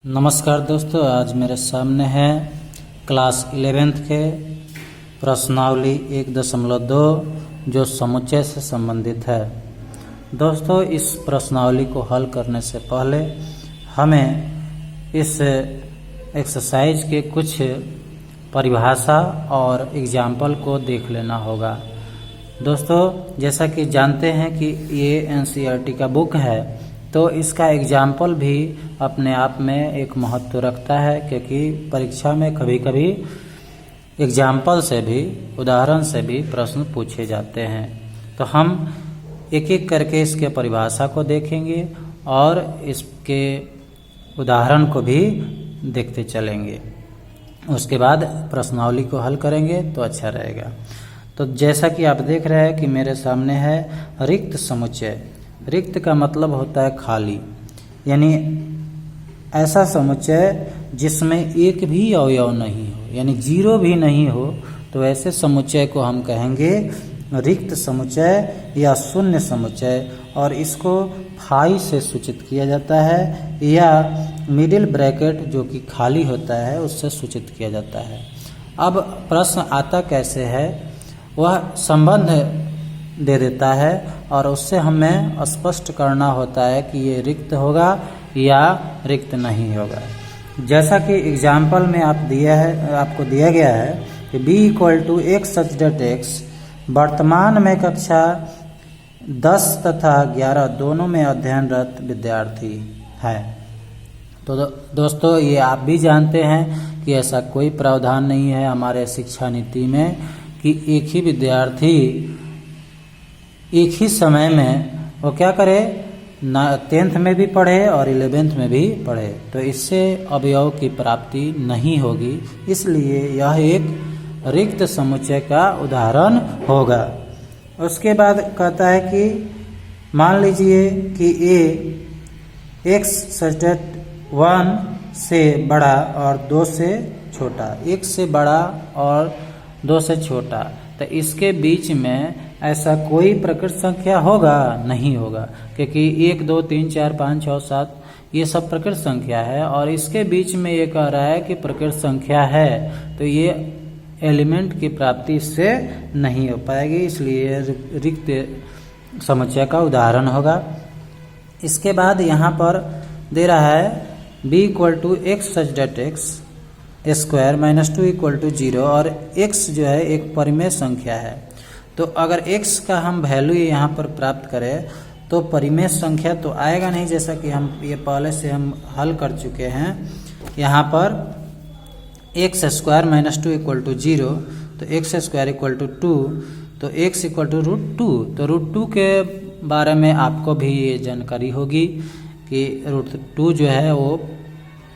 नमस्कार दोस्तों, आज मेरे सामने है क्लास 11th के प्रश्नावली 1.2 जो समुच्चय से संबंधित है। दोस्तों, इस प्रश्नावली को हल करने से पहले हमें इस एक्सरसाइज के कुछ परिभाषा और एग्जाम्पल को देख लेना होगा। दोस्तों, जैसा कि जानते हैं कि ये एनसीईआरटी का बुक है, तो इसका एग्जाम्पल भी अपने आप में एक महत्व रखता है, क्योंकि परीक्षा में कभी कभी एग्जाम्पल से भी, उदाहरण से भी प्रश्न पूछे जाते हैं। तो हम एक एक करके इसके परिभाषा को देखेंगे और इसके उदाहरण को भी देखते चलेंगे। उसके बाद प्रश्नावली को हल करेंगे तो अच्छा रहेगा। तो जैसा कि आप देख रहे हैं कि मेरे सामने है रिक्त समुच्चय। रिक्त का मतलब होता है खाली, यानी ऐसा समुच्चय जिसमें एक भी अवयव नहीं हो, यानी जीरो भी नहीं हो, तो ऐसे समुच्चय को हम कहेंगे रिक्त समुच्चय या शून्य समुच्चय। और इसको फाई से सूचित किया जाता है या मिडिल ब्रैकेट जो कि खाली होता है उससे सूचित किया जाता है। अब प्रश्न आता कैसे है, वह संबंध दे देता है और उससे हमें स्पष्ट करना होता है कि ये रिक्त होगा या रिक्त नहीं होगा। जैसा कि एग्जाम्पल में आपको दिया गया है कि b = x such that x वर्तमान में कक्षा 10 तथा 11 दोनों में अध्ययनरत विद्यार्थी है। तो दोस्तों, ये आप भी जानते हैं कि ऐसा कोई प्रावधान नहीं है हमारे शिक्षा नीति में कि एक ही विद्यार्थी एक ही समय में वो क्या करे, 10th में भी पढ़े और 11th में भी पढ़े, तो इससे अवयव की प्राप्ति नहीं होगी। इसलिए यह एक रिक्त समुच्चय का उदाहरण होगा। उसके बाद कहता है कि मान लीजिए कि a x such that 1 से बड़ा और 2 से छोटा, 1 से बड़ा और 2 से छोटा, तो इसके बीच में ऐसा कोई प्रकृत संख्या होगा? नहीं होगा, क्योंकि 1 2 3 4 5 6 7 ये सब प्रकृत संख्या है और इसके बीच में ये कह रहा है कि प्रकृत संख्या है, तो ये एलिमेंट की प्राप्ति इससे नहीं हो पाएगी, इसलिए रिक्त समुच्चय का उदाहरण होगा। इसके बाद यहाँ पर दे रहा है b = x such that x square -2 = 0 और x जो है एक परिमेय संख्या है। तो अगर x का हम वैल्यू यहाँ पर प्राप्त करें तो परिमेय संख्या तो आएगा नहीं, जैसा कि हम ये पहले से हम हल कर चुके हैं। यहाँ पर x² - 2 = 0, तो x² = 2, तो x = √2। तो √2 के बारे में आपको भी ये जानकारी होगी कि √2 जो है वो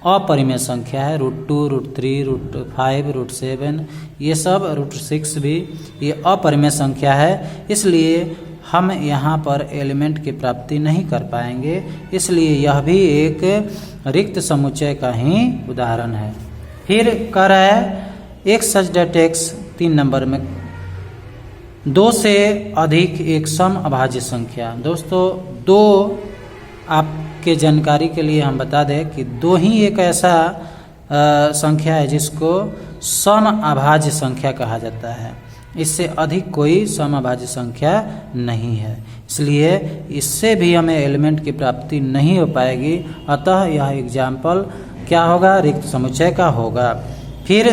अपरिमेय संख्या है। √2, √3, √5, √7 ये सब, √6 भी ये अपरिमेय संख्या है, इसलिए हम यहाँ पर एलिमेंट की प्राप्ति नहीं कर पाएंगे। इसलिए यह भी एक रिक्त समुच्चय का ही उदाहरण है। फिर कह रहा है x such that x 3 number में 2 से अधिक एक सम अभाज्य संख्या। दोस्तों, 2 आपके जानकारी के लिए हम बता दें कि 2 ही एक ऐसा संख्या है जिसको सम अभाज्य संख्या कहा जाता है। इससे अधिक कोई सम अभाज्य संख्या नहीं है, इसलिए इससे भी हमें एलिमेंट की प्राप्ति नहीं हो पाएगी। अतः यह एग्जाम्पल क्या होगा? रिक्त समुच्चय का होगा। फिर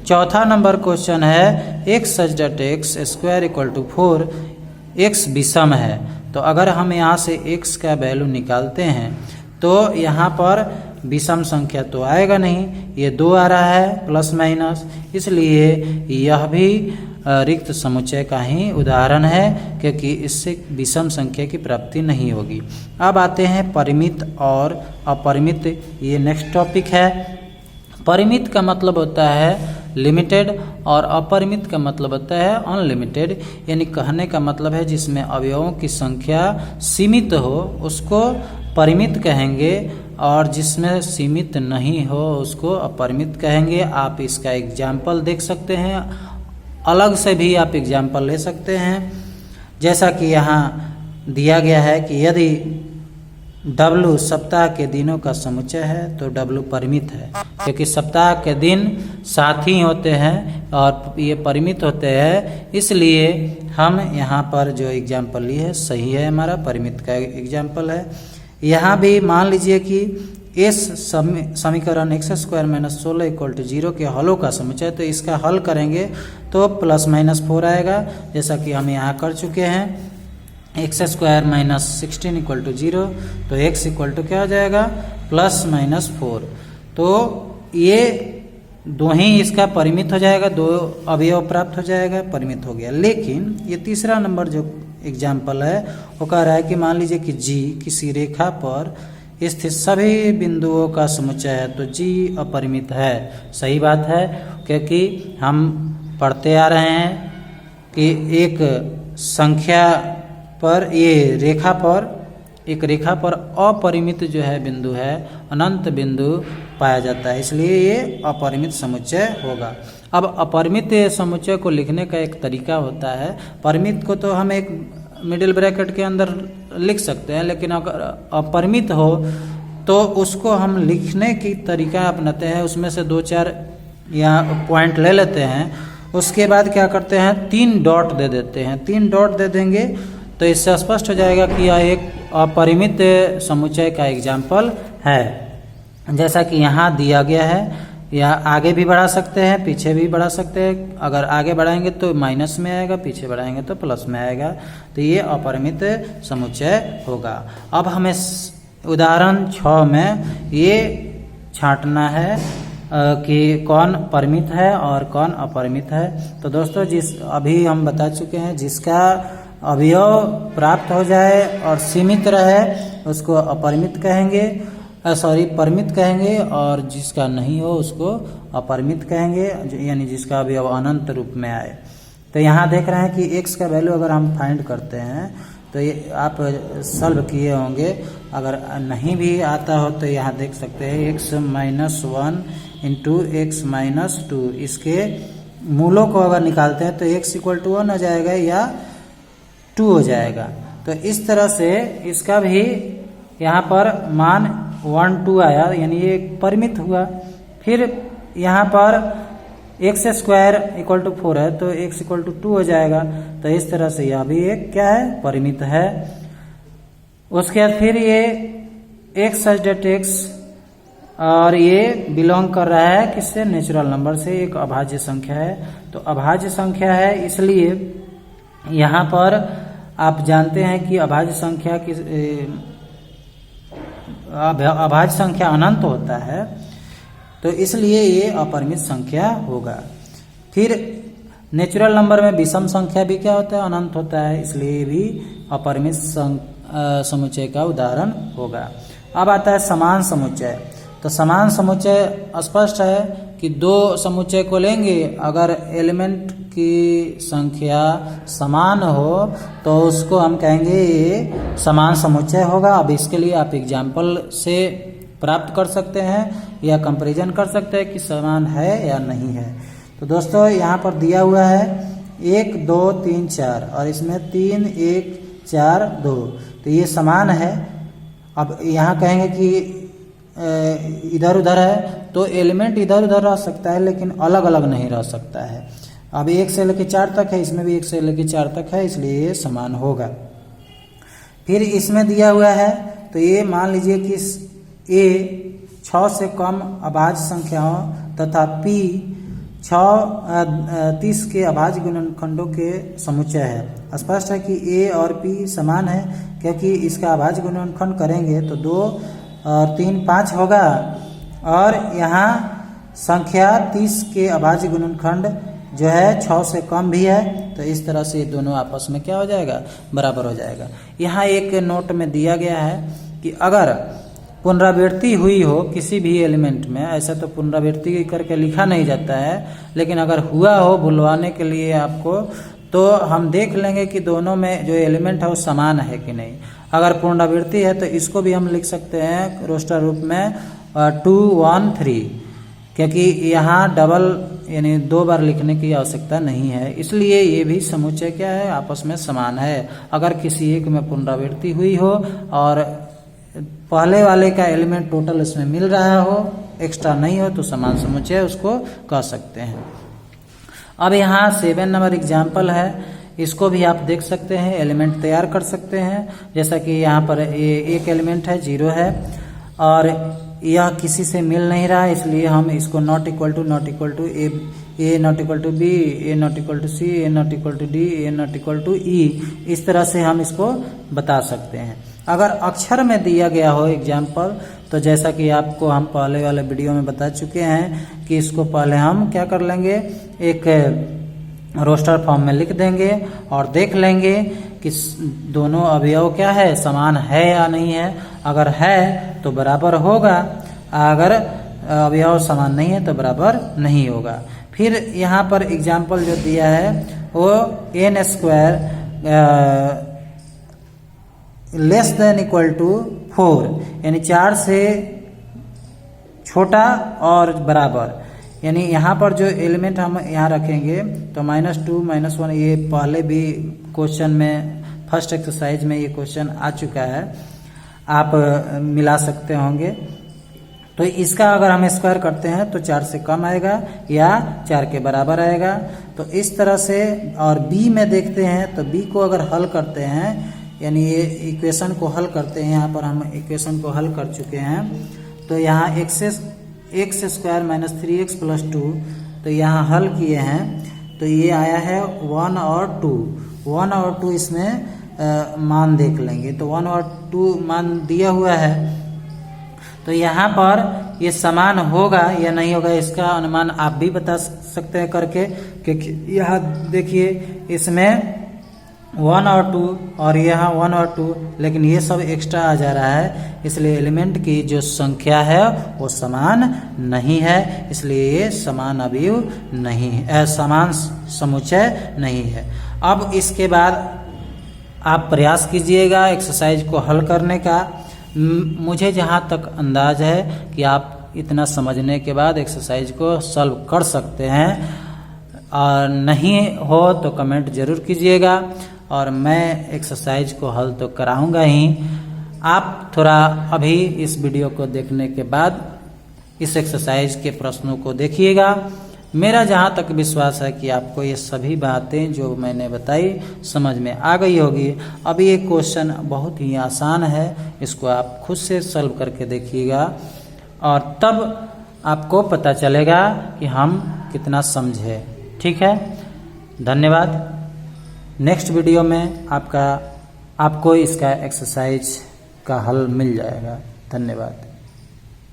चौथा नंबर क्वेश्चन है x such that x square = 4, x विषम है। तो अगर हम यहाँ से x का वैल्यू निकालते हैं तो यहाँ पर विषम संख्या तो आएगा नहीं, ये 2 आ रहा है प्लस माइनस, इसलिए यह भी रिक्त समुच्चय का ही उदाहरण है, क्योंकि इससे विषम संख्या की प्राप्ति नहीं होगी। अब आते हैं परिमित और अपरिमित, ये नेक्स्ट टॉपिक है। परिमित का मतलब होता है लिमिटेड और अपरिमित का मतलब होता है अनलिमिटेड, यानी कहने का मतलब है जिसमें अवयवों की संख्या सीमित हो उसको परिमित कहेंगे और जिसमें सीमित नहीं हो उसको अपरिमित कहेंगे। आप इसका एग्जाम्पल देख सकते हैं, अलग से भी आप एग्जाम्पल ले सकते हैं। जैसा कि यहाँ दिया गया है कि यदि W सप्ताह के दिनों का समुच्चय है तो W परिमित है, क्योंकि सप्ताह के दिन साथी होते हैं और ये परिमित होते हैं, इसलिए हम यहाँ पर जो एग्जाम्पल लिए है सही है, हमारा परिमित का एग्जाम्पल है। यहाँ भी मान लीजिए कि इस समीकरण x² - 16 = 0 के हलों का समुच्चय, तो इसका हल करेंगे तो +-4 आएगा, जैसा कि हम यहाँ कर चुके हैं। x² - 16 = 0, तो x = क्या हो जाएगा, +-4। तो ये दो ही इसका परिमित हो जाएगा, दो अवयव प्राप्त हो जाएगा, परिमित हो गया। लेकिन ये तीसरा नंबर जो एग्जाम्पल है वो कह रहा है कि मान लीजिए कि G किसी रेखा पर स्थित सभी बिंदुओं का समुच्चय है, तो G अपरिमित है। सही बात है, क्योंकि हम पढ़ते आ रहे हैं कि एक संख्या पर, ये रेखा पर अपरिमित जो है बिंदु है, अनंत बिंदु पाया जाता है, इसलिए ये अपरिमित समुच्चय होगा। अब अपरिमित समुच्चय को लिखने का एक तरीका होता है। परिमित को तो हम एक मिडिल ब्रैकेट के अंदर लिख सकते हैं, लेकिन अगर अपरिमित हो तो उसको हम लिखने की तरीका अपनाते हैं। उसमें से 2-4 यहाँ पॉइंट ले लेते हैं, उसके बाद क्या करते हैं, 3 डॉट दे देते हैं। 3 डॉट दे देंगे तो इससे स्पष्ट हो जाएगा कि यह एक अपरिमित समुच्चय का एग्जाम्पल है। जैसा कि यहाँ दिया गया है, या आगे भी बढ़ा सकते हैं, पीछे भी बढ़ा सकते हैं। अगर आगे बढ़ाएंगे तो माइनस में आएगा, पीछे बढ़ाएंगे तो प्लस में आएगा, तो ये अपरिमित समुच्चय होगा। अब हमें उदाहरण 6 में ये छांटना है कि कौन परिमित है और कौन अपरिमित है। तो दोस्तों, अभी हम बता चुके हैं, जिसका अवयव प्राप्त हो जाए और सीमित रहे उसको अपरिमित कहेंगे, परिमित कहेंगे, और जिसका नहीं हो उसको अपरिमित कहेंगे, यानी जिसका अवयव अनंत रूप में आए। तो यहाँ देख रहे हैं कि x का वैल्यू अगर हम फाइंड करते हैं तो ये आप सॉल्व किए होंगे। अगर नहीं भी आता हो तो यहाँ देख सकते हैं x - 1 × x - 2, इसके मूलों को अगर निकालते हैं तो x = 1 हो जाएगा या 2 हो जाएगा। तो इस तरह से इसका भी यहाँ पर मान 1, 2 आया, यानी ये परिमित हुआ। फिर यहाँ पर x² = 4 है, तो x = 2 हो जाएगा। तो इस तरह से यह भी एक क्या है, परिमित है। उसके बाद फिर ये x, और ये बिलोंग कर रहा है किससे, नेचुरल नंबर से, एक अभाज्य संख्या है। तो अभाज्य संख्या है, इसलिए यहाँ पर आप जानते हैं कि अभाज्य संख्या अनंत होता है, तो इसलिए ये अपरिमित संख्या होगा। फिर नेचुरल नंबर में विषम संख्या भी क्या होता है, अनंत होता है, इसलिए भी अपरिमित समुच्चय का उदाहरण होगा। अब आता है समान समुच्चय। तो समान समुच्चय स्पष्ट है कि 2 समुच्चय को लेंगे, अगर एलिमेंट की संख्या समान हो तो उसको हम कहेंगे ये समान समुच्चय होगा। अब इसके लिए आप एग्जाम्पल से प्राप्त कर सकते हैं या कंपैरिजन कर सकते हैं कि समान है या नहीं है। तो दोस्तों, यहाँ पर दिया हुआ है 1, 2, 3, 4, और इसमें 3, 1, 4, 2, तो ये समान है। अब यहाँ कहेंगे कि इधर उधर है, तो एलिमेंट इधर उधर रह सकता है, लेकिन अलग अलग नहीं रह सकता है। अब 1 से लेकर 4 तक है, इसमें भी 1 से लेकर 4 तक है, इसलिए ये समान होगा। फिर इसमें दिया हुआ है, तो ये मान लीजिए कि A 6 से कम अभाज्य संख्या हो तथा P 30 के अभाज्य गुणनखंडों के समुच्चय है। स्पष्ट है कि A और P समान है, क्योंकि इसका अभाज्य गुणनखंड करेंगे तो 2 और 3 5 होगा, और यहाँ संख्या 30 के अभाज्य गुणनखंड जो है 6 से कम भी है, तो इस तरह से दोनों आपस में क्या हो जाएगा, बराबर हो जाएगा। यहाँ एक नोट में दिया गया है कि अगर पुनरावृत्ति हुई हो किसी भी एलिमेंट में, ऐसा तो पुनरावृत्ति करके लिखा नहीं जाता है, लेकिन अगर हुआ हो बुलवाने के लिए आपको, तो हम देख लेंगे कि दोनों में जो एलिमेंट है वो समान है कि नहीं। अगर पुनरावृत्ति है तो इसको भी हम लिख सकते हैं रोस्टर रूप में 2, 1, 3, क्योंकि यहाँ डबल यानी 2 बार लिखने की आवश्यकता नहीं है, इसलिए ये भी समुच्चय क्या है, आपस में समान है। अगर किसी एक में पुनरावृत्ति हुई हो और पहले वाले का एलिमेंट टोटल इसमें मिल रहा हो, एक्स्ट्रा नहीं हो, तो समान समुच्चय उसको कह सकते हैं। अब यहाँ 7 नंबर एग्जाम्पल है, इसको भी आप देख सकते हैं, एलिमेंट तैयार कर सकते हैं। जैसा कि यहाँ पर एक एलिमेंट है 0 है और यह किसी से मिल नहीं रहा है, इसलिए हम इसको not equal to A not equal to B, A not equal to C, A not equal to D, A not equal to E, इस तरह से हम इसको बता सकते हैं। अगर अक्षर में दिया गया हो एग्जाम्पल, तो जैसा कि आपको हम पहले वाले वीडियो में बता चुके हैं कि इसको पहले हम क्या कर लेंगे, एक रोस्टर फॉर्म में लिख देंगे और देख लेंगे कि दोनों अवयव क्या है, समान है या नहीं है। अगर है तो बराबर होगा, अगर अवयव समान नहीं है तो बराबर नहीं होगा। फिर यहाँ पर एग्जाम्पल जो दिया है वो n² less than equal to 4, यानी 4 से छोटा और बराबर। यानी यहाँ पर जो एलिमेंट हम यहाँ रखेंगे तो -2 -1, ये पहले भी क्वेश्चन में फर्स्ट एक्सरसाइज में ये क्वेश्चन आ चुका है, आप मिला सकते होंगे। तो इसका अगर हम स्क्वायर करते हैं तो 4 से कम आएगा या 4 के बराबर आएगा। तो इस तरह से, और बी में देखते हैं तो बी को अगर हल करते हैं, यानी ये इक्वेशन को हल करते हैं, यहाँ पर हम इक्वेशन को हल कर चुके हैं। तो यहाँ x² - 3x + 2, तो यहाँ हल किए हैं तो ये आया है 1 और 2। 1 और 2 इसमें मान देख लेंगे, तो 1 और 2 मान दिया हुआ है। तो यहाँ पर ये समान होगा या नहीं होगा, इसका अनुमान आप भी बता सकते हैं करके, क्योंकि यहाँ देखिए इसमें 1 और 2 और यहाँ 1 और 2, लेकिन ये सब एक्स्ट्रा आ जा रहा है, इसलिए एलिमेंट की जो संख्या है वो समान नहीं है, इसलिए ये समान अवयव नहीं है, समान समुच्चय नहीं है। अब इसके बाद आप प्रयास कीजिएगा एक्सरसाइज को हल करने का। मुझे जहाँ तक अंदाज है कि आप इतना समझने के बाद एक्सरसाइज को सॉल्व कर सकते हैं, और नहीं हो तो कमेंट जरूर कीजिएगा, और मैं एक्सरसाइज को हल तो कराऊंगा ही। आप थोड़ा अभी इस वीडियो को देखने के बाद इस एक्सरसाइज के प्रश्नों को देखिएगा। मेरा जहाँ तक विश्वास है कि आपको ये सभी बातें जो मैंने बताई समझ में आ गई होगी। अब ये क्वेश्चन बहुत ही आसान है, इसको आप खुद से सॉल्व करके देखिएगा और तब आपको पता चलेगा कि हम कितना समझे। ठीक है, धन्यवाद। नेक्स्ट वीडियो में आपको इसका एक्सरसाइज का हल मिल जाएगा। धन्यवाद।